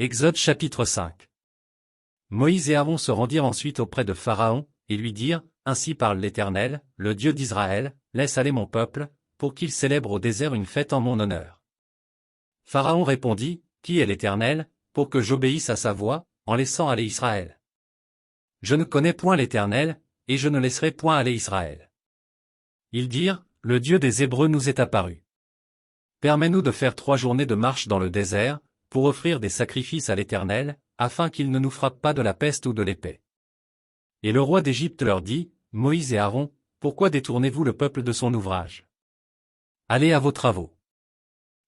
Exode chapitre 5. Moïse et Aaron se rendirent ensuite auprès de Pharaon, et lui dirent, Ainsi parle l'Éternel, le Dieu d'Israël, laisse aller mon peuple, pour qu'il célèbre au désert une fête en mon honneur. Pharaon répondit, Qui est l'Éternel, pour que j'obéisse à sa voix, en laissant aller Israël? Je ne connais point l'Éternel, et je ne laisserai point aller Israël. Ils dirent, Le Dieu des Hébreux nous est apparu. Permets-nous de faire 3 journées de marche dans le désert, pour offrir des sacrifices à l'Éternel, afin qu'il ne nous frappe pas de la peste ou de l'épée. Et le roi d'Égypte leur dit, Moïse et Aaron, pourquoi détournez-vous le peuple de son ouvrage? Allez à vos travaux.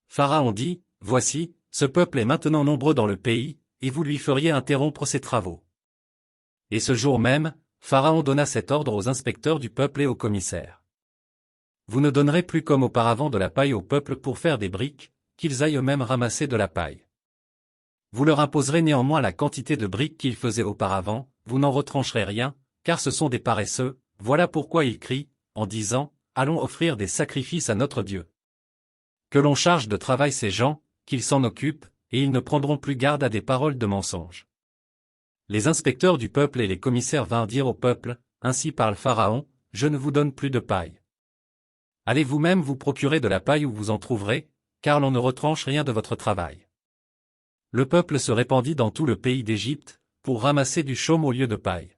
Pharaon dit, Voici, ce peuple est maintenant nombreux dans le pays, et vous lui feriez interrompre ses travaux. Et ce jour même, Pharaon donna cet ordre aux inspecteurs du peuple et aux commissaires. Vous ne donnerez plus comme auparavant de la paille au peuple pour faire des briques, qu'ils aillent eux-mêmes ramasser de la paille. Vous leur imposerez néanmoins la quantité de briques qu'ils faisaient auparavant, vous n'en retrancherez rien, car ce sont des paresseux, voilà pourquoi ils crient, en disant, Allons offrir des sacrifices à notre Dieu. Que l'on charge de travail ces gens, qu'ils s'en occupent, et ils ne prendront plus garde à des paroles de mensonge. Les inspecteurs du peuple et les commissaires vinrent dire au peuple, Ainsi parle Pharaon, je ne vous donne plus de paille. Allez vous-même vous procurer de la paille où vous en trouverez, car l'on ne retranche rien de votre travail. Le peuple se répandit dans tout le pays d'Égypte, pour ramasser du chaume au lieu de paille.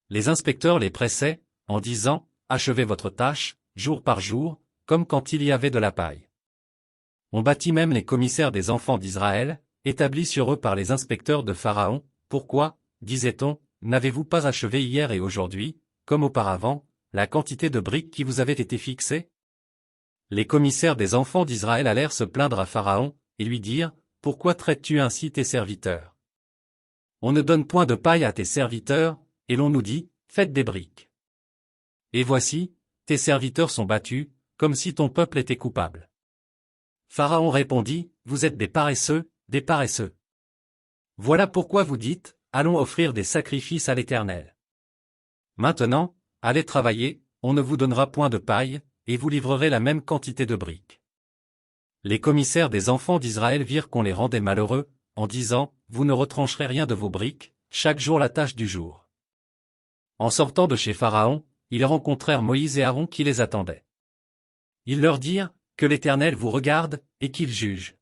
Les inspecteurs les pressaient, en disant, Achevez votre tâche, jour par jour, comme quand il y avait de la paille. On battit même les commissaires des enfants d'Israël, établis sur eux par les inspecteurs de Pharaon. Pourquoi, disait-on, n'avez-vous pas achevé hier et aujourd'hui, comme auparavant, la quantité de briques qui vous avait été fixée? Les commissaires des enfants d'Israël allèrent se plaindre à Pharaon, et lui dirent, Pourquoi traites-tu ainsi tes serviteurs? On ne donne point de paille à tes serviteurs, et l'on nous dit, Faites des briques. Et voici, tes serviteurs sont battus, comme si ton peuple était coupable. Pharaon répondit, Vous êtes des paresseux, des paresseux. Voilà pourquoi vous dites, Allons offrir des sacrifices à l'Éternel. Maintenant, allez travailler, on ne vous donnera point de paille, et vous livrerez la même quantité de briques. Les commissaires des enfants d'Israël virent qu'on les rendait malheureux, en disant, Vous ne retrancherez rien de vos briques, chaque jour la tâche du jour. En sortant de chez Pharaon, ils rencontrèrent Moïse et Aaron qui les attendaient. Ils leur dirent, Que l'Éternel vous regarde, et qu'il juge.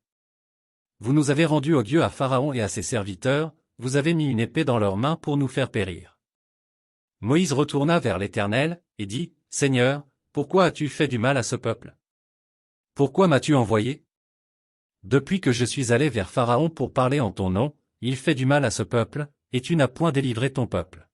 Vous nous avez rendus odieux à Pharaon et à ses serviteurs, vous avez mis une épée dans leurs mains pour nous faire périr. Moïse retourna vers l'Éternel, et dit, Seigneur, pourquoi as-tu fait du mal à ce peuple? Pourquoi m'as-tu envoyé? Depuis que je suis allé vers Pharaon pour parler en ton nom, il fait du mal à ce peuple, et tu n'as point délivré ton peuple.